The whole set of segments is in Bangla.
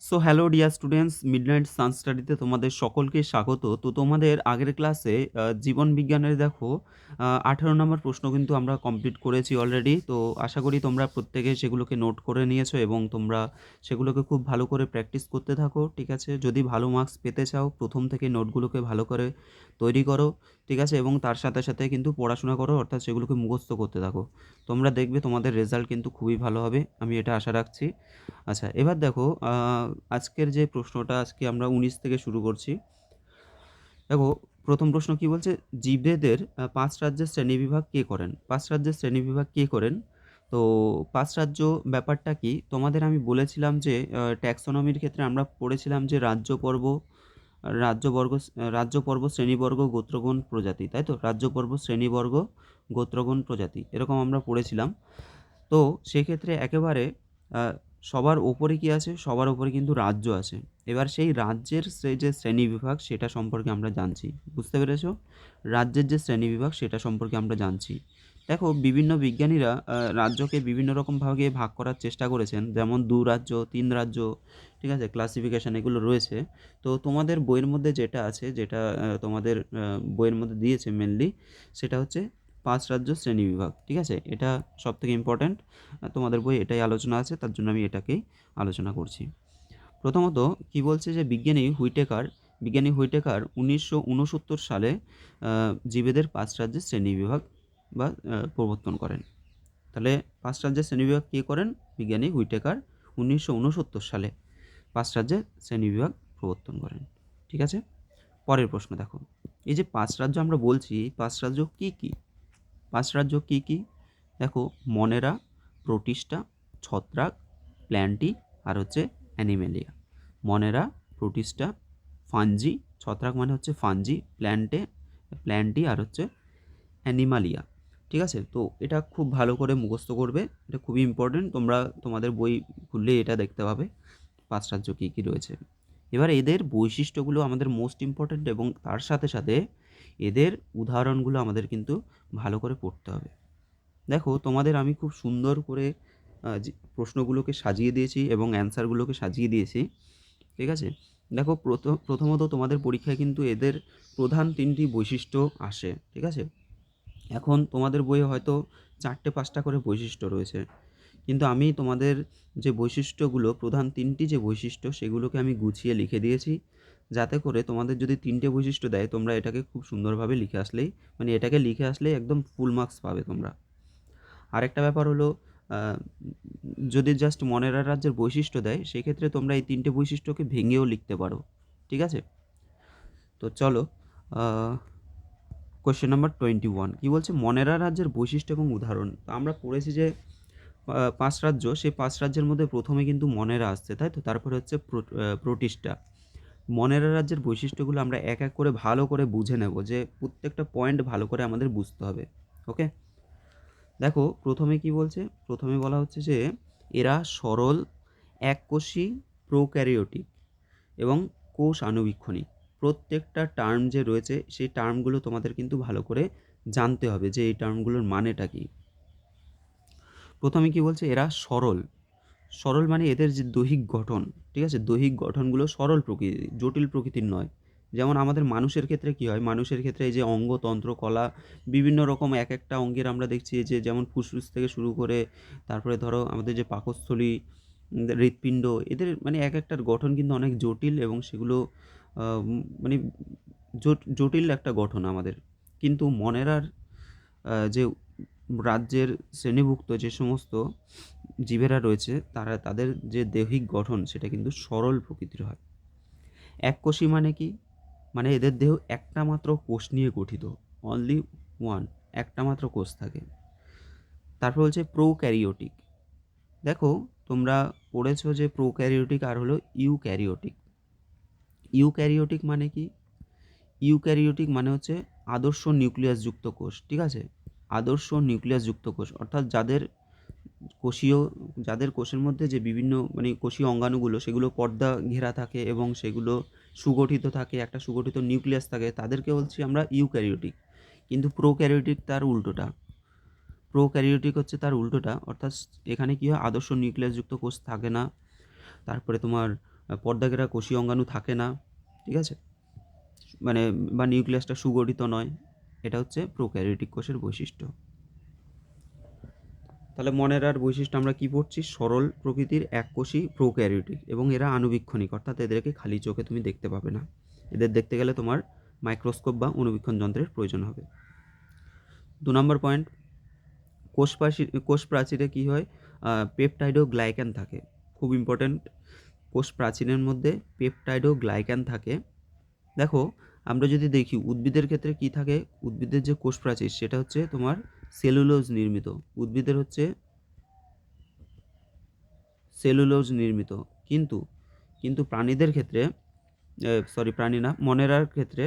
So hello dear students, midnight sun স্টাডিতে তোমাদের সকলকে স্বাগত। তো তোমাদের আগের ক্লাসে জীবন বিজ্ঞানের দেখো 18 নম্বর প্রশ্ন কিন্তু আমরা কমপ্লিট করেছি অলরেডি। তো আশা করি তোমরা প্রত্যেকে সেগুলোকে নোট করে নিয়েছো এবং তোমরা সেগুলোকে খুব ভালো করে প্র্যাকটিস করতে থাকো, ঠিক আছে? যদি ভালো মার্কস পেতে চাও প্রথম থেকে নোটগুলোকে ভালো করে তৈরি করো, ঠিক আছে? এবং তার সাথে সাথে কিন্তু পড়াশোনা করো, অর্থাৎ সেগুলোকে মুখস্থ করতে থাকো। তোমরা দেখবে তোমাদের রেজাল্ট কিন্তু খুবই ভালো হবে, আমি এটা আশা রাখছি। আচ্ছা, এবার দেখো আজকের যে প্রশ্নটা আজকে আমরা 19 থেকে শুরু করছি। দেখো, প্রথম প্রশ্ন কি বলছে, জীবদের 5 রাজ্যের শ্রেণীবিভাগ কে করেন? 5 রাজ্যের শ্রেণীবিভাগ কে করেন? তো 5 রাজ্য ব্যাপারটা কি? তোমাদের আমি বলেছিলাম যে ট্যাক্সোনমির ক্ষেত্রে আমরা পড়েছিলাম যে রাজ্যবর্গ রাজ্যপর্ব, শ্রেণীবর্গ, গোত্রগণ, প্রজাতি, তাই তো? রাজ্যপর্ব, শ্রেণীবর্গ, গোত্রগণ, প্রজাতি, এরকম আমরা পড়েছিলাম। তো সেক্ষেত্রে একেবারে আ সবার ওপরে কি আছে? সবার ওপরে কিন্তু রাজ্য আছে। এবার সেই রাজ্যের যে শ্রেণীবিভাগ সেটা সম্পর্কে আমরা জানছি। বুঝতে পেরেছো? রাজ্যের যে শ্রেণীবিভাগ সেটা সম্পর্কে আমরা জানছি। দেখো, বিভিন্ন বিজ্ঞানীরা রাজ্যকে বিভিন্ন রকম ভাগে ভাগ করার চেষ্টা করেছেন। যেমন ২ রাজ্য, ৩ রাজ্য, ঠিক আছে? ক্লাসিফিকেশন এগুলো রয়েছে। তো তোমাদের বইয়ের মধ্যে যেটা আছে, যেটা তোমাদের বইয়ের মধ্যে দিয়েছে মেইনলি, সেটা হচ্ছে 5 রাজ্য শ্রেণীবিভাগ, ঠিক আছে? এটা সবথেকে ইম্পর্ট্যান্ট। তোমাদের বইয়ে এটাই আলোচনা আছে, তার জন্য আমি এটাকেই আলোচনা করছি। প্রথমত কি বলছে যে বিজ্ঞানী হুইটেকার 1969 সালে জীবেদের 5 রাজ্যের শ্রেণীবিভাগ বা প্রবর্তন করেন। তাহলে 5 রাজ্যের শ্রেণীবিভাগ কে করেন? বিজ্ঞানী হুইটেকার 1969 সালে 5 রাজ্যের শ্রেণীবিভাগ প্রবর্তন করেন, ঠিক আছে? পরের প্রশ্ন দেখো, এই যে 5 রাজ্য আমরা বলছি, এই 5 রাজ্য কী কী? 5 রাজ্য কী কী? দেখো, মনেরা, প্রোটিস্টা, ছত্রাক, প্ল্যান্টি আর হচ্ছে অ্যানিমেলিয়া। মনেরা, প্রোটিস্টা, ফাঞ্জি, ছত্রাক মানে হচ্ছে ফাঞ্জি, প্ল্যান্টি আর হচ্ছে অ্যানিমালিয়া, ঠিক আছে? তো এটা খুব ভালো করে মুখস্থ করবে, এটা খুবই ইম্পর্টেন্ট। তোমরা তোমাদের বই খুললে এটা দেখতে পাবে 5 রাজ্য কী কী রয়েছে। এবার এদের বৈশিষ্ট্যগুলো আমাদের মোস্ট ইম্পর্ট্যান্ট এবং তার সাথে সাথে এদের উদাহরণগুলো আমাদের কিন্তু ভালো করে পড়তে হবে। দেখো, তোমাদের আমি খুব সুন্দর করে যে প্রশ্নগুলোকে সাজিয়ে দিয়েছি এবং অ্যান্সারগুলোকে সাজিয়ে দিয়েছি, ঠিক আছে? দেখো, প্রথমত তোমাদের পরীক্ষায় কিন্তু এদের প্রধান 3টি বৈশিষ্ট্য আসে, ঠিক আছে? এখন তোমাদের বইয়ে হয়তো 4টে-5টা করে বৈশিষ্ট্য রয়েছে, কিন্তু আমি তোমাদের যে বৈশিষ্ট্যগুলো, প্রধান 3টি যে বৈশিষ্ট্য, সেগুলোকে আমি গুছিয়ে লিখে দিয়েছি, যাতে করে তোমাদের যদি 3টে বৈশিষ্ট্য দেয়, তোমরা এটাকে খুব সুন্দরভাবে লিখে আসলেই, মানে এটাকে লিখে আসলেই একদম ফুল মার্কস পাবে তোমরা। আরেকটা ব্যাপার হলো, যদি জাস্ট মনেরা রাজ্যের বৈশিষ্ট্য দেয়, সেক্ষেত্রে তোমরা এই 3টে বৈশিষ্ট্যকে ভেঙেও লিখতে পারো, ঠিক আছে? তো চলো, কোয়েশ্চেন নাম্বার 21 কী বলছে, মনেরা রাজ্যের বৈশিষ্ট্য এবং উদাহরণ। তো আমরা পড়েছি যে 5 রাজ্য, সেই 5 রাজ্যের মধ্যে প্রথমে কিন্তু মনেরা আসছে, তাই তো? তারপরে হচ্ছে প্রোটিস্টা। মনেরা রাজ্যের বৈশিষ্ট্যগুলো আমরা এক এক করে ভালো করে বুঝে নেব, যে প্রত্যেকটা পয়েন্ট ভালো করে আমাদের বুঝতে হবে, ওকে? দেখো, প্রথমে কি বলছে? প্রথমে বলা হচ্ছে যে এরা সরল, এককোষী, প্রোক্যারিওটিক এবং কোষ আণুবীক্ষণিক। প্রত্যেকটা টার্ম যে রয়েছে, সেই টার্মগুলো তোমাদের কিন্তু ভালো করে জানতে হবে যে এই টার্মগুলোর মানেটা কী। প্রথমে কি বলছে, এরা সরল। সরল মানে এদের যে দৈহিক গঠন, ঠিক আছে? দৈহিক গঠনগুলো সরল প্রকৃতির, জটিল প্রকৃতির নয়। যেমন আমাদের মানুষের ক্ষেত্রে কী হয়? মানুষের ক্ষেত্রে এই যে অঙ্গতন্ত্র, কলা, বিভিন্ন রকম এক একটা অঙ্গের আমরা দেখছি যে, যেমন ফুসফুস থেকে শুরু করে তারপরে ধরো আমাদের যে পাকস্থলী, হৃৎপিণ্ড, এদের মানে এক একটার গঠন কিন্তু অনেক জটিল এবং সেগুলো মানে জটিল একটা গঠন আমাদের। কিন্তু মনেরার যে রাজ্যের শ্রেণীভুক্ত যে সমস্ত জীবেরা রয়েছে, তাদের যে দৈহিক গঠন সেটা কিন্তু সরল প্রকৃতির হয়। এককোষী মানে কি? মানে এদের দেহ একটা মাত্র কোষ নিয়ে গঠিত, অনলি ওয়ান, একটা মাত্র কোষ থাকে। তারপর হচ্ছে প্রোক্যারিওটিক। দেখো, তোমরা পড়েছো যে প্রোক্যারিওটিক আর হলো ইউক্যারিওটিক। ইউক্যারিওটিক মানে কি? ইউক্যারিওটিক মানে হচ্ছে আদর্শ নিউক্লিয়াসযুক্ত কোষ, ঠিক আছে? আদর্শ নিউক্লিয়াসযুক্ত কোষ, অর্থাৎ যাদের কোষের মধ্যে যে বিভিন্ন মানে কোষীয় অঙ্গাণুগুলো, সেগুলো পর্দা ঘেরা থাকে এবং সেগুলো সুগঠিত থাকে, একটা সুগঠিত নিউক্লিয়াস থাকে, তাদেরকে বলছি আমরা ইউক্যারিওটিক। কিন্তু প্রোক্যারিওটিক তার উল্টোটা। প্রোক্যারিওটিক হচ্ছে তার উল্টোটা, অর্থাৎ এখানে কী হয়, আদর্শ নিউক্লিয়াসযুক্ত কোষ থাকে না। তারপরে তোমার পর্দাঘেরা কোষীয় অঙ্গাণু থাকে না, ঠিক আছে, মানে বা নিউক্লিয়াসটা সুগঠিত নয়, এটা হচ্ছে প্রোক্যারিওটিক কোষের বৈশিষ্ট্য। তাহলে মনেরার বৈশিষ্ট্য আমরা কি পড়ছি? সরল প্রকৃতির এককোষী প্রোক্যারিওটিক এবং এরা আণুবীক্ষণিক, অর্থাৎ এদেরকে খালি চোখে তুমি দেখতে পাবে না, এদের দেখতে গেলে তোমার মাইক্রোস্কোপ বা অণুবীক্ষণ যন্ত্রের প্রয়োজন হবে। 2 নম্বর পয়েন্ট, কোষ প্রাচীরে কী হয়? পেপটাইড ও গ্লাইক্যান থাকে, খুব ইম্পর্ট্যান্ট। কোষ প্রাচীরের মধ্যে পেপটাইড ও গ্লাইক্যান থাকে। দেখো আমরা যদি দেখি উদ্ভিদের ক্ষেত্রে কি থাকে, উদ্ভিদের যে কোষ প্রাচীর সেটা হচ্ছে তোমার সেলুলোজ নির্মিত, উদ্ভিদের হচ্ছে সেলুলোজ নির্মিত, কিন্তু কিন্তু প্রাণীদের ক্ষেত্রে প্রাণী না, মনেরার ক্ষেত্রে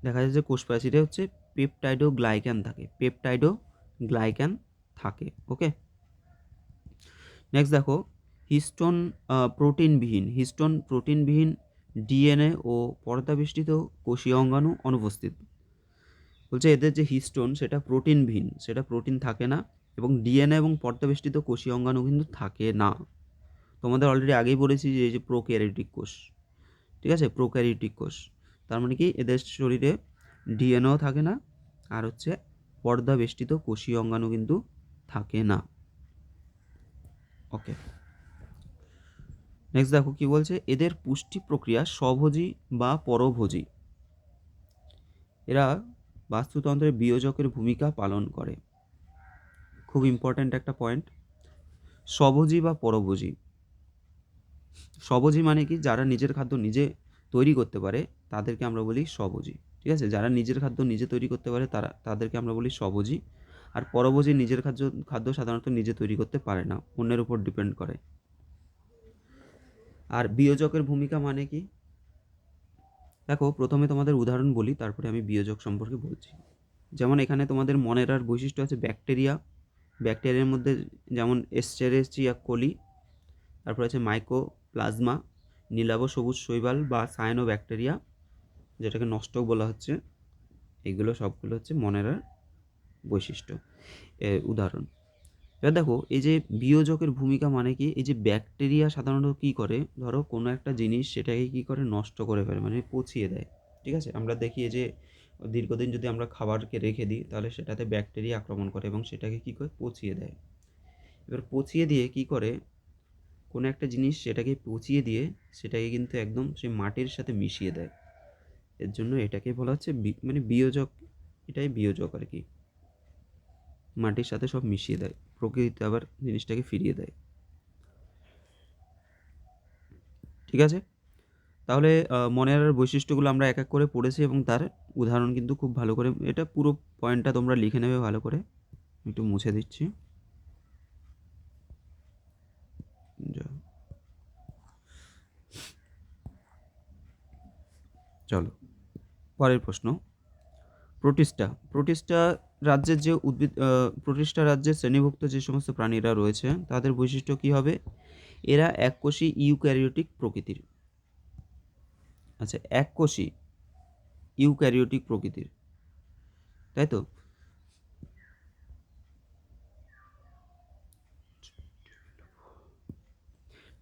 দেখা যায় যে কোষ প্রাচীরে হচ্ছে পেপটাইড ও গ্লাইক্যান থাকে, পেপটাইড ও গ্লাইক্যান থাকে। ওকে, নেক্সট দেখো হিস্টোন প্রোটিনবিহীন ডিএনএ ও পর্দাবেষ্টিত কোষীয় অঙ্গাণু অনুপস্থিত। বলছে এদের যে হিস্টোন সেটা প্রোটিনবিহীন, সেটা প্রোটিন থাকে না, এবং ডিএনএ এবং পর্দাবেষ্টিত কোষীয় অঙ্গাণু কিন্তু থাকে না। তোমাদের অলরেডি আগেই বলেছি যে এই যে প্রোক্যারিওটিক কোষ, ঠিক আছে, প্রোক্যারিওটিক কোষ, তার মানে কি এদের শরীরে ডিএনএও থাকে না, আর হচ্ছে পর্দাবেষ্টিত কোষীয় অঙ্গাণু কিন্তু থাকে না। ওকে, নেক্সট দেখো কি বলছে, এদের পুষ্টি প্রক্রিয়া স্বভোজী বা পরভোজী। এরা বাস্তুতন্ত্রের বিয়োজকের ভূমিকা পালন করে, খুব ইম্পর্ট্যান্ট একটা পয়েন্ট। স্বভোজী বা পরভোজী। স্বভোজী মানে কি? যারা নিজের খাদ্য নিজে তৈরি করতে পারে তাদেরকে আমরা বলি স্বভোজী, ঠিক আছে, যারা নিজের খাদ্য নিজে তৈরি করতে পারে তাদেরকে আমরা বলি স্বভোজী। আর পরভোজী নিজের খাদ্য সাধারণত নিজে তৈরি করতে পারে না, অন্যের উপর ডিপেন্ড করে। আর বিয়োজকের ভূমিকা মানে কি? দেখো প্রথমে তোমাদের উদাহরণ বলি, তারপরে আমি বিয়োজক সম্পর্কে বলছি। যেমন এখানে তোমাদের মনেরার বৈশিষ্ট্য আছে ব্যাকটেরিয়ার মধ্যে যেমন এস্টেরেচিয়া কোলি, তারপর আছে মাইকোপ্লাজমা, নীলাভ সবুজ শৈবাল বা সায়ানো ব্যাকটেরিয়া, যেটাকে নষ্টক বলা হচ্ছে, এগুলো সবগুলো হচ্ছে মনেরার বৈশিষ্ট্য উদাহরণ। এবার দেখো এই যে বিয়োজকের ভূমিকা মানে কি? এই যে ব্যাকটেরিয়া সাধারণত কী করে, ধরো কোনো একটা জিনিস সেটাকে কী করে, নষ্ট করে ফেলে, মানে পচিয়ে দেয়, ঠিক আছে। আমরা দেখি যে দীর্ঘদিন যদি আমরা খাবারকে রেখে দিই তাহলে সেটাতে ব্যাকটেরিয়া আক্রমণ করে এবং সেটাকে কী করে, পচিয়ে দেয়। এবার পচিয়ে দিয়ে কী করে, কোনো একটা জিনিস সেটাকে পচিয়ে দিয়ে সেটাকে কিন্তু একদম সে মাটির সাথে মিশিয়ে দেয়, এর জন্য এটাকে বলা হচ্ছে মানে বিয়োজক, এটাই বিয়োজক আর কি, মাটির সাথে সব মিশিয়ে দেয়, প্রকৃতিতে আবার জিনিসটাকে ফিরিয়ে দেয়, ঠিক আছে। তাহলে মনেরার বৈশিষ্ট্যগুলো আমরা এক এক করে পড়েছি এবং তার উদাহরণ কিন্তু খুব ভালো করে, এটা পুরো পয়েন্টটা তোমরা লিখে নেবে ভালো করে। একটু মুছে দিচ্ছি। চলো পরের প্রশ্ন, প্রোটিস্টা রাজ্যের যে প্রোটিস্টা রাজ্যের শ্রেণীভুক্ত যে সমস্ত প্রাণীরা রয়েছে তাদের বৈশিষ্ট্য কী হবে? এরা এককোষী ইউক্যারিওটিক প্রকৃতির। আচ্ছা, এককোষী ইউক্যারিওটিক প্রকৃতির, তাই তো।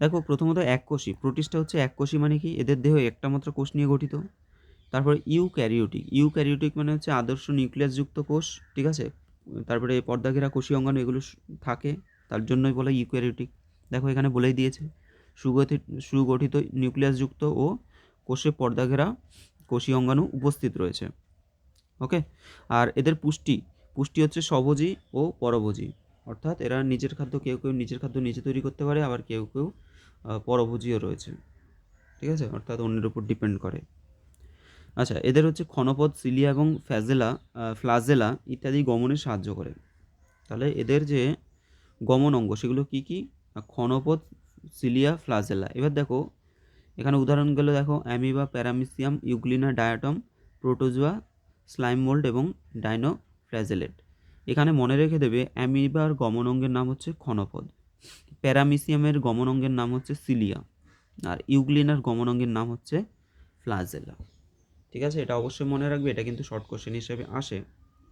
দেখো প্রথমত এককোষী, প্রোটিস্টা হচ্ছে এককোষী মানে কি? এদের দেহ একটা মাত্র কোষ নিয়ে গঠিত। তারপরে ইউক্যারিওটিক মানে হচ্ছে আদর্শ নিউক্লিয়াসযুক্ত কোষ, ঠিক আছে। তারপরে পর্দাঘেরা কোষীয় অঙ্গাণু এগুলো থাকে, তার জন্যই বলে ইউক্যারিওটিক। দেখো এখানে বলেই দিয়েছে, সুগঠিত নিউক্লিয়াসযুক্ত ও কোষে পর্দাঘেরা কোষীয় অঙ্গাণু উপস্থিত রয়েছে। ওকে, আর এদের পুষ্টি হচ্ছে স্বভোজী ও পরভোজী, অর্থাৎ এরা কেউ কেউ নিজের খাদ্য নিজে তৈরি করতে পারে, আবার কেউ কেউ পরভোজীও রয়েছে, ঠিক আছে, অর্থাৎ অন্যের উপর ডিপেন্ড করে। আচ্ছা, এদের হচ্ছে ক্ষণপদ, সিলিয়া এবং ফ্লাজেলা ইত্যাদি গমনে সাহায্য করে। তাহলে এদের যে গমন অঙ্গ সেগুলো কি কি? ক্ষণপদ, সিলিয়া, ফ্লাজেলা। এবার দেখো এখানে উদাহরণগুলো দেখো, amoeba, paramecium, euglena, diatom, protozoa, slime mould এবং ডাইনোফ্ল্যাজেলেট। এখানে মনে রেখে দেবে অ্যামিবার গমন অঙ্গের নাম হচ্ছে ক্ষণপদ, প্যারামিসিয়ামের গমন অঙ্গের নাম হচ্ছে সিলিয়া, আর ইউগ্লিনার গমন অঙ্গের নাম হচ্ছে ফ্লাজেলা, ঠিক আছে। এটা অবশ্যই মনে রাখবে, এটা কিন্তু শর্ট কোশ্চেন হিসেবে আসে,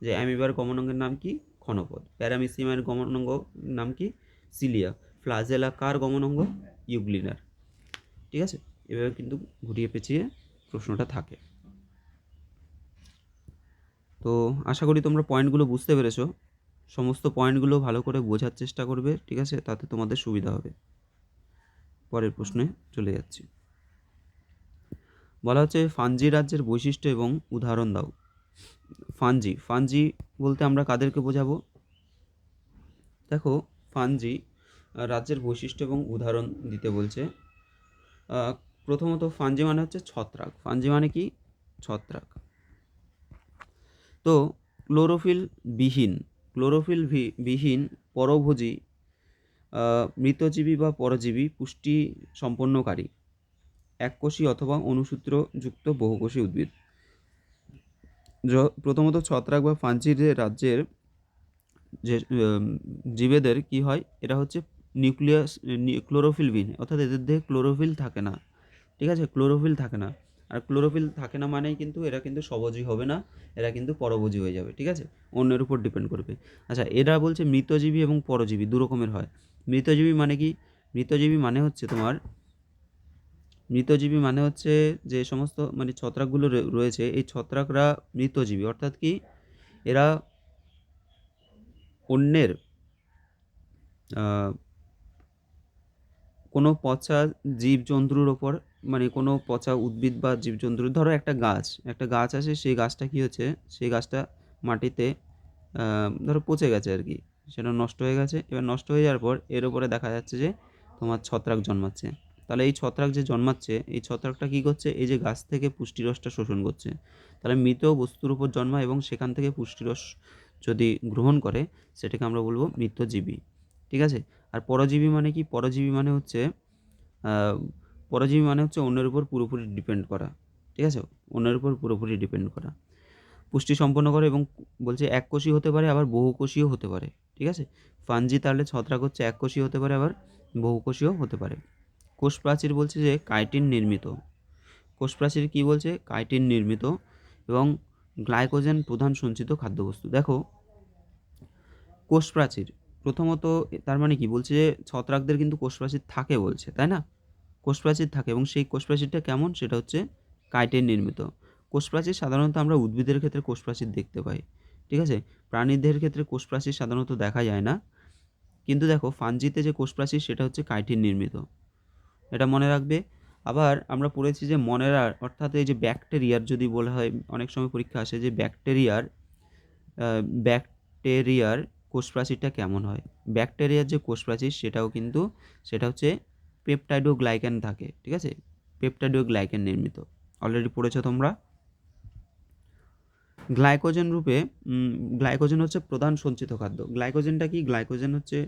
যে অ্যামিবার গমন অঙ্গের নাম কি? ক্ষণপদ। প্যারামিসিয়ামের গমন অঙ্গ নাম কি? সিলিয়া। ফ্লাজেলা কার গমন অঙ্গ? ইউগ্লিনার। ঠিক আছে, এভাবে কিন্তু ঘুরিয়ে পেঁচিয়ে প্রশ্নটা থাকে। তো আশা করি তোমরা পয়েন্টগুলো বুঝতে পেরেছো। সমস্ত পয়েন্টগুলো ভালো করে বোঝার চেষ্টা করবে, ঠিক আছে, তাতে তোমাদের সুবিধা হবে। পরের প্রশ্নে চলে যাচ্ছি। বলা হচ্ছে ফানজি রাজ্যের বৈশিষ্ট্য এবং উদাহরণ দাও। ফানজি বলতে আমরা কাদেরকে বোঝাবো? দেখো, ফানজি রাজ্যের বৈশিষ্ট্য এবং উদাহরণ দিতে বলছে। প্রথমত ফানজি মানে হচ্ছে ছত্রাক। ফানজি মানে কি? ছত্রাক। তো ক্লোরোফিল বিহীন পরভোজী মৃতজীবী বা পরজীবী পুষ্টি সম্পন্নকারী এককোষী অথবা অণুসূত্রযুক্ত বহুকোষী উদ্ভিদ। প্রথমত ছত্রাক বা ফানজির রাজ্যের যে জীবেদের কি হয়, এরা হচ্ছে ক্লোরোফিলবিহীন, অর্থাৎ এদের দেহে ক্লোরোফিল থাকে না। ঠিক আছে, ক্লোরোফিল থাকে না। আর ক্লোরোফিল থাকে না মানেই কিন্তু এরা কিন্তু স্বভোজী হবে না, এরা কিন্তু পরভোজী হয়ে যাবে। ঠিক আছে, অন্যের উপর ডিপেন্ড করবে। আচ্ছা, এরা বলছে মৃতজীবী এবং পরজীবী দু রকমের হয়। মৃতজীবী মানে কি? মৃতজীবী মানে হচ্ছে যে সমস্ত মানে ছত্রাকগুলো রয়েছে, এই ছত্রাকরা মৃতজীবী, অর্থাৎ কি এরা অন্যের কোনো পচা জীবজন্তুর ওপর, মানে কোনো পচা উদ্ভিদ বা জীবজন্তুর, ধরো একটা গাছ আছে, সেই গাছটা কী হচ্ছে, সেই গাছটা মাটিতে ধরো পচে গেছে আর কি, সেটা নষ্ট হয়ে গেছে। এবার নষ্ট হয়ে যাওয়ার পর এর ওপরে দেখা যাচ্ছে যে তোমার ছত্রাক জন্মাচ্ছে। তাহলে এই ছত্রাক যে জন্মাচ্ছে, এই ছত্রাকটা কী করছে, এই যে গাছ থেকে পুষ্টিরসটা শোষণ করছে। তাহলে মৃত বস্তুর উপর জন্মায় এবং সেখান থেকে পুষ্টিরস যদি গ্রহণ করে, সেটাকে আমরা বলবো মৃতজীবী। ঠিক আছে। আর পরজীবী মানে কি? পরজীবী মানে হচ্ছে অন্যের উপর পুরোপুরি ডিপেন্ড করা। ঠিক আছে, অন্যের উপর পুরোপুরি ডিপেন্ড করা, পুষ্টি সম্পন্ন করে, এবং বলছে এককোষী হতে পারে, আবার বহুকোষীও হতে পারে। ঠিক আছে, ফানজি তাহলে ছত্রাক হচ্ছে এককোষী হতে পারে, আবার বহুকোষীও হতে পারে। কোষ প্রাচীর বলছে যে কাইটিন নির্মিত। কোষ প্রাচীর কী বলছে? কাইটিন নির্মিত এবং গ্লাইকোজেন প্রধান সঞ্চিত খাদ্যবস্তু। দেখো, কোষ প্রাচীর প্রথমত তার মানে কি বলছে, যে ছত্রাকদের কিন্তু কোষ প্রাচীর থাকে বলছে, তাই না? কোষ প্রাচীর থাকে, এবং সেই কোষ প্রাচীরটা কেমন, সেটা হচ্ছে কাইটিন নির্মিত। কোষ প্রাচীর সাধারণত আমরা উদ্ভিদের ক্ষেত্রে কোষ প্রাচীর দেখতে পাই। ঠিক আছে, প্রাণীদের ক্ষেত্রে কোষ প্রাচীর সাধারণত দেখা যায় না। কিন্তু দেখো, ফানজিতে যে কোষ প্রাচীর সেটা হচ্ছে কাইটিন নির্মিত, এটা মনে রাখবে। আবার আমরা পড়েছি যে মনেরার, অর্থাৎ এই যে ব্যাকটেরিয়ার, যদি বলা হয় অনেক সময় পরীক্ষা আসে যে ব্যাকটেরিয়ার কোষ প্রাচীরটা কেমন হয়। ব্যাকটেরিয়ার যে কোষ প্রাচীর সেটা হচ্ছে পেপটাইডোগ্লাইকান থাকে। ঠিক আছে, পেপটাইডোগ্লাইকান নির্মিত, অলরেডি পড়েছো তোমরা। গ্লাইকোজেন হচ্ছে প্রধান সঞ্চিত খাদ্য। গ্লাইকোজেনটা কি? গ্লাইকোজেন হচ্ছে,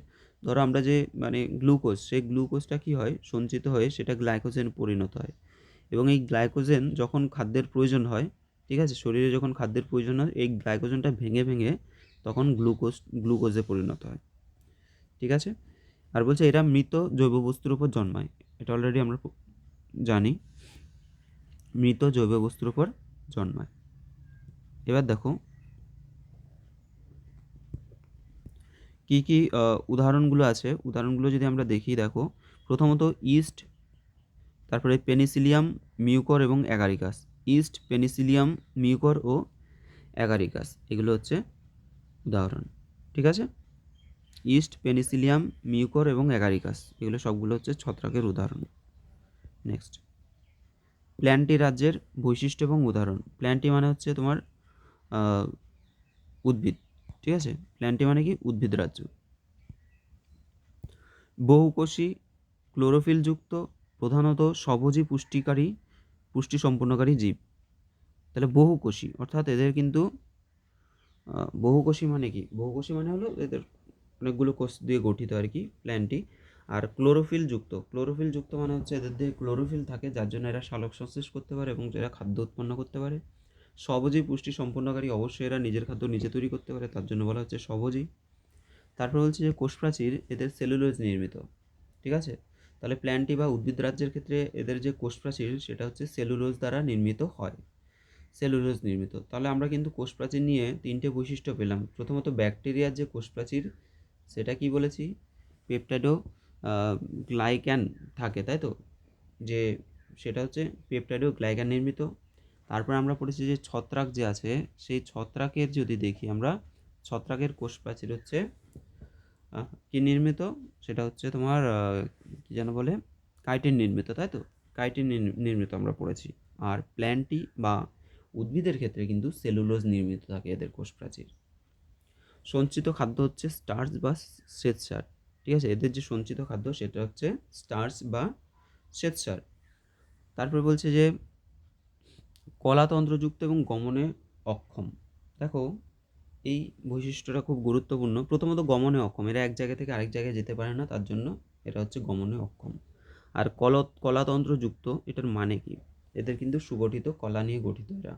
ধরো আমরা যে মানে গ্লুকোজ, সেই গ্লুকোজটা কি হয়, সঞ্চিত হয়ে সেটা গ্লাইকোজেন পরিণত হয়। এবং এই গ্লাইকোজেন যখন খাদ্যের প্রয়োজন হয়, ঠিক আছে, শরীরে যখন খাদ্যের প্রয়োজন হয়, এই গ্লাইকোজেনটা ভেঙে ভেঙে তখন গ্লুকোজে পরিণত হয়। ঠিক আছে, আর বলছে এরা মৃত জৈব বস্তুর উপর জন্মায়, এটা অলরেডি আমরা জানি, মৃত জৈব বস্তুর উপর জন্মায়। এবার দেখো কী কী উদাহরণগুলো আছে, উদাহরণগুলো যদি আমরা দেখি, দেখো প্রথমত ইস্ট, তারপরে পেনিসিলিয়াম, মিউকর এবং অ্যাগারিকাস। ইস্ট, পেনিসিলিয়াম, মিউকর ও অ্যাগারিকাস, এগুলো হচ্ছে উদাহরণ। ঠিক আছে, ইস্ট, পেনিসিলিয়াম, মিউকর এবং অ্যাগারিকাস, এগুলো সবগুলো হচ্ছে ছত্রাকের উদাহরণ। নেক্সট, প্ল্যান্টি রাজ্যের বৈশিষ্ট্য এবং উদাহরণ। প্ল্যান্টি মানে হচ্ছে তোমার উদ্ভিদ। ঠিক আছে, প্ল্যান্টি মানে কি? উদ্ভিদ রাজ্য। বহুকোষী, ক্লোরোফিলযুক্ত, প্রধানত স্বভোজী পুষ্টি সম্পন্নকারী জীব। তাহলে বহুকোষী অর্থাৎ এদের কিন্তু বহুকোষী মানে কি? বহুকোষী মানে হলো এদের অনেকগুলো কোষ দিয়ে গঠিত আর কি, প্ল্যান্টটি। আর ক্লোরোফিলযুক্ত মানে হচ্ছে এদের দেহে ক্লোরোফিল থাকে, যার জন্য এরা সালোক সংশ্লেষ করতে পারে এবং এরা খাদ্য উৎপন্ন করতে পারে। স্বভোজী পুষ্টি সম্পন্নকারী, অবশ্যই এরা নিজের খাদ্য নিজে তৈরি করতে পারে, তার জন্য বলা হচ্ছে স্বভোজী। তারপর বলছে যে কোষ প্রাচীর এদের সেলুলোজ নির্মিত। ঠিক আছে, তাহলে প্ল্যান্টি বা উদ্ভিদ রাজ্যের ক্ষেত্রে এদের যে কোষ প্রাচীর সেটা হচ্ছে সেলুলোজ দ্বারা নির্মিত হয়, সেলুলোজ নির্মিত। তাহলে আমরা কিন্তু কোষ প্রাচীর নিয়ে তিনটে বৈশিষ্ট্য পেলাম। প্রথমত ব্যাকটেরিয়ার যে কোষ প্রাচীর সেটা কি বলেছি, পেপটাইডো গ্লাইক্যান থাকে, তাই তো, যে সেটা হচ্ছে পেপটাইড ও গ্লাইকান নির্মিত। তারপর আমরা পড়েছি যে ছত্রাক যে আছে, সেই ছত্রাকের যদি দেখি আমরা, ছত্রাকের কোষ প্রাচীর হচ্ছে কি নির্মিত, সেটা হচ্ছে তোমার কি যেন বলে, কাইটিন নির্মিত, তাই তো? কাইটিন নির্মিত আমরা পড়েছি। আর প্ল্যান্টি বা উদ্ভিদের ক্ষেত্রে কিন্তু সেলুলোজ নির্মিত থাকে এদের কোষ প্রাচীর। সঞ্চিত খাদ্য হচ্ছে স্টার্চ বা শ্বেতসার, ঠিক আছে? এদের যে সঞ্চিত খাদ্য সেটা হচ্ছে স্টার্চ বা শ্বেতসার। তারপর বলছে যে কলাতন্ত্রযুক্ত এবং গমনে অক্ষম। দেখো, এই বৈশিষ্ট্যটা খুব গুরুত্বপূর্ণ। প্রথমত গমনে অক্ষম, এরা এক জায়গা থেকে আরেক জায়গায় যেতে পারে না, তার জন্য এরা হচ্ছে গমনে অক্ষম। আর কলাতন্ত্রযুক্ত, এটার মানে কি? এদের কিন্তু সুগঠিত কলা নিয়ে গঠিত, এরা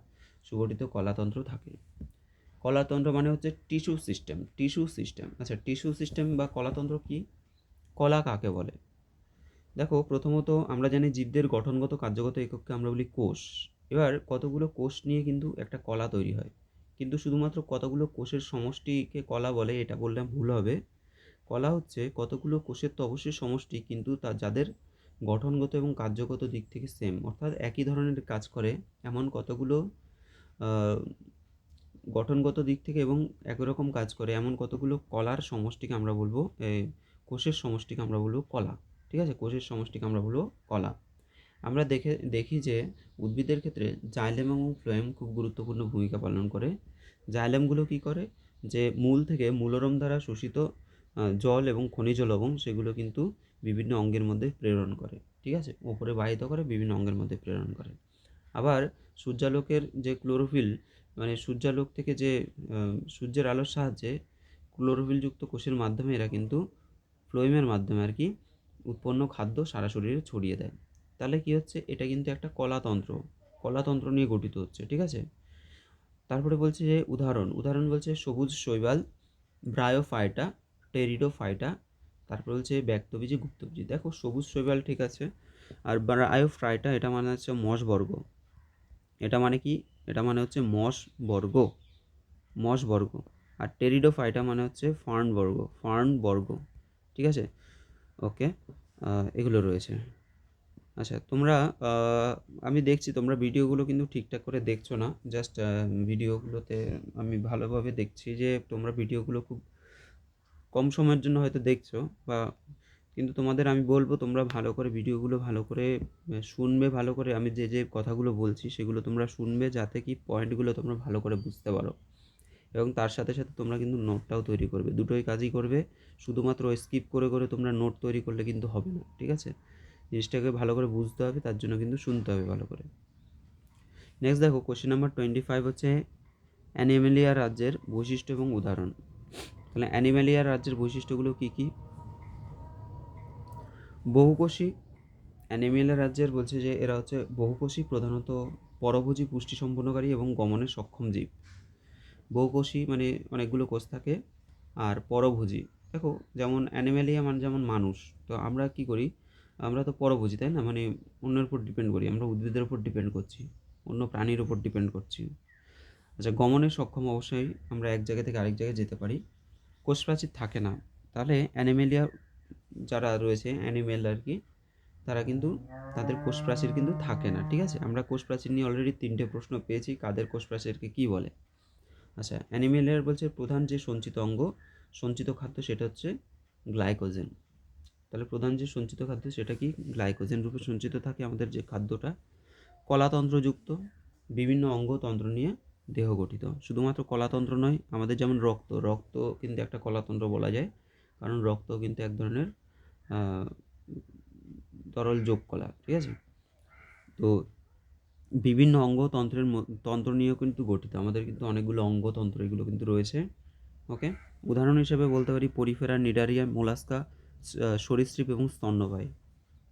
সুগঠিত কলাতন্ত্র থাকে। কলাতন্ত্র মানে হচ্ছে টিস্যু সিস্টেম। আচ্ছা, টিস্যু সিস্টেম বা কলাতন্ত্র কি? কলা কাকে বলে? দেখো, প্রথমত আমরা জানি জীবদের গঠনগত কার্যগত একককে আমরা বলি কোষ। এবার কতগুলো কোষ নিয়ে কিন্তু একটা কলা তৈরি হয়, কিন্তু শুধুমাত্র কতগুলো কোষের সমষ্টিকে কলা বলে এটা বললে ভুল হবে। কলা হচ্ছে কতগুলো কোষের তো অবশ্যই সমষ্টি, কিন্তু যাদের গঠনগত এবং কার্যগত দিক থেকে সেম, অর্থাৎ একই ধরনের কাজ করে এমন কতগুলো গঠনগত দিক থেকে এবং একই রকম কাজ করে এমন কতগুলো কলার সমষ্টিকে আমরা বলবো, কোষের সমষ্টিকে আমরা বলবো কলা, ঠিক আছে? কোষের সমষ্টিকে আমরা বলবো কলা। আমরা দেখি যে উদ্ভিদের ক্ষেত্রে জাইলেম এবং ফ্লোয়েম খুব গুরুত্বপূর্ণ ভূমিকা পালন করে। জাইলেমগুলো কী করে, যে মূল থেকে মূলরম দ্বারা শোষিত জল এবং খনিজ লবণ সেগুলো কিন্তু বিভিন্ন অঙ্গের মধ্যে প্রেরণ করে, ঠিক আছে? ওপরে বাহিত করে, বিভিন্ন অঙ্গের মধ্যে প্রেরণ করে। আবার সূর্যালোকের যে ক্লোরোফিল, মানে সূর্যালোক থেকে যে সূর্যের আলোর সাহায্যে ক্লোরোফিলযুক্ত কোষের মাধ্যমে এরা কিন্তু ফ্লোয়েমের মাধ্যমে আর কি উৎপন্ন খাদ্য সারা শরীরে ছড়িয়ে দেয়। তাহলে কি হচ্ছে, এটা কিন্তু একটা কলাতন্ত্র নিয়ে গঠিত হচ্ছে, ঠিক আছে? তারপরে বলছে যে উদাহরণ বলছে সবুজ শৈবাল, ব্রায়োফাইটা, টেরিডোফাইটা। তারপর বলছে ব্যক্তবীজি, গুপ্তবীজি। দেখো, সবুজ শৈবাল ঠিক আছে, আর ব্রায়োফাইটা এটা মানে হচ্ছে মশবর্গ। এটা মানে কি? এটা মানে হচ্ছে মশবর্গ। আর টেরিডোফাইটা মানে হচ্ছে ফার্নবর্গ, ঠিক আছে? ওকে, এগুলো রয়েছে। আচ্ছা, তোমরা আমি দেখছি তোমরা ভিডিওগুলো কিন্তু ঠিকঠাক করে দেখছো না। জাস্ট ভিডিওগুলোতে আমি ভালোভাবে দেখছি যে তোমরা ভিডিওগুলো খুব কম সময়ের জন্য হয়তো দেখছো, বা কিন্তু তোমাদের আমি বলবো তোমরা ভালো করে ভিডিওগুলো ভালো করে শুনবে, ভালো করে আমি যে কথাগুলো বলছি সেগুলো তোমরা শুনবে, যাতে কি পয়েন্টগুলো তোমরা ভালো করে বুঝতে পারো। এবং তার সাথে সাথে তোমরা কিন্তু নোটটাও তৈরি করবে, দুটোই কাজই করবে। শুধুমাত্র স্কিপ করে করে তোমরা নোট তৈরি করলে কিন্তু হবে না, ঠিক আছে? জিনিসটাকে ভালো করে বুঝতে হবে, তার জন্য কিন্তু শুনতে হবে ভালো করে। নেক্সট দেখো, কোশ্চেন নাম্বার 25 হচ্ছে অ্যানিমেলিয়া রাজ্যের বৈশিষ্ট্য এবং উদাহরণ। তাহলে অ্যানিমেলিয়া রাজ্যের বৈশিষ্ট্যগুলো কী কী? বহুকোষী। অ্যানিমেলিয়া রাজ্যের বলছে যে এরা হচ্ছে বহুকোষী, প্রধানত পরভোজী, পুষ্টি সম্পন্নকারী এবং গমনে সক্ষম জীব। বহুকোষী মানে অনেকগুলো কোষ থাকে, আর পরভোজী, দেখো যেমন অ্যানিমেলিয়া মানে যেমন মানুষ, তো আমরা কি করি, আমরা তো পরভোজী, তাই না? মানে অন্যের উপর ডিপেন্ড করি, আমরা উদ্ভিদের উপর ডিপেন্ড করছি, অন্য প্রাণীর উপর ডিপেন্ড করছি। আচ্ছা, গমনে সক্ষম, অবশ্যই আমরা এক জায়গা থেকে আরেক জায়গায় যেতে পারি। কোষ প্রাচীর থাকে না, তাহলে অ্যানিমেলিয়া যারা রয়েছে, অ্যানিমেল আর কি, তারা কিন্তু তাদের কোষ প্রাচীর কিন্তু থাকে না, ঠিক আছে? আমরা কোষ প্রাচীর নিয়ে অলরেডি 3টে প্রশ্ন পেয়েছি, কাদের কোষ প্রাচীরকে কী বলে। আচ্ছা, অ্যানিমেলিয়ার বলছে প্রধান যে সঞ্চিত অঙ্গ, সঞ্চিত খাদ্য সেটা হচ্ছে গ্লাইকোজেন। তাহলে প্রধান যে সঞ্চিত খাদ্য সেটা কি? গ্লাইকোজেন রূপে সঞ্চিত থাকে আমাদের যে খাদ্যটা। কলাতন্ত্রযুক্ত, বিভিন্ন অঙ্গতন্ত্র নিয়ে দেহ গঠিত। শুধুমাত্র কলাতন্ত্র নয়, আমাদের যেমন রক্ত কিন্তু একটা কলাতন্ত্র বলা যায়, কারণ রক্ত কিন্তু এক ধরনের তরল যোগ কলা, ঠিক আছে? তো বিভিন্ন তন্ত্র নিয়েও কিন্তু গঠিত, আমাদের কিন্তু অনেকগুলো অঙ্গতন্ত্র এগুলো কিন্তু রয়েছে। ওকে, উদাহরণ হিসেবে বলতে পারি পরিফেরা, নিডারিয়া, মোলাস্কা, সরীসৃপ এবং স্তন্যপায়ী।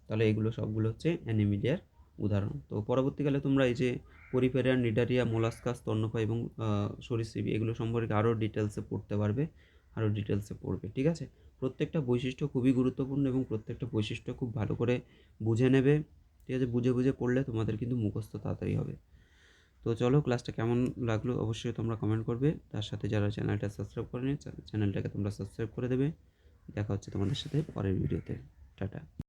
তাহলে এগুলো সবগুলো হচ্ছে অ্যানিমেলিয়ার উদাহরণ। তো পরবর্তীকালে তোমরা এই যে পরিফেরা, নিডারিয়া, মোলাস্কা, স্তন্যপায়ী এবং সরীসৃপ এগুলো সম্পর্কে আরও ডিটেলসে পড়তে পারবে, আরও ডিটেলসে পড়বে, ঠিক আছে? প্রত্যেকটা বৈশিষ্ট্য খুবই গুরুত্বপূর্ণ এবং প্রত্যেকটা বৈশিষ্ট্য খুব ভালো করে বুঝে নেবে, ঠিক আছে? বুঝে বুঝে পড়লে তোমাদের কিন্তু মুখস্থ তাড়াতাড়ি হবে। তো চলো, ক্লাসটা কেমন লাগলো অবশ্যই তোমরা কমেন্ট করবে। তার সাথে যারা চ্যানেলটা সাবস্ক্রাইব করেনি, চ্যানেলটাকে তোমরা সাবস্ক্রাইব করে দেবে। দেখা হচ্ছে তোমাদের সাথে পরের ভিডিওতে। টাটা।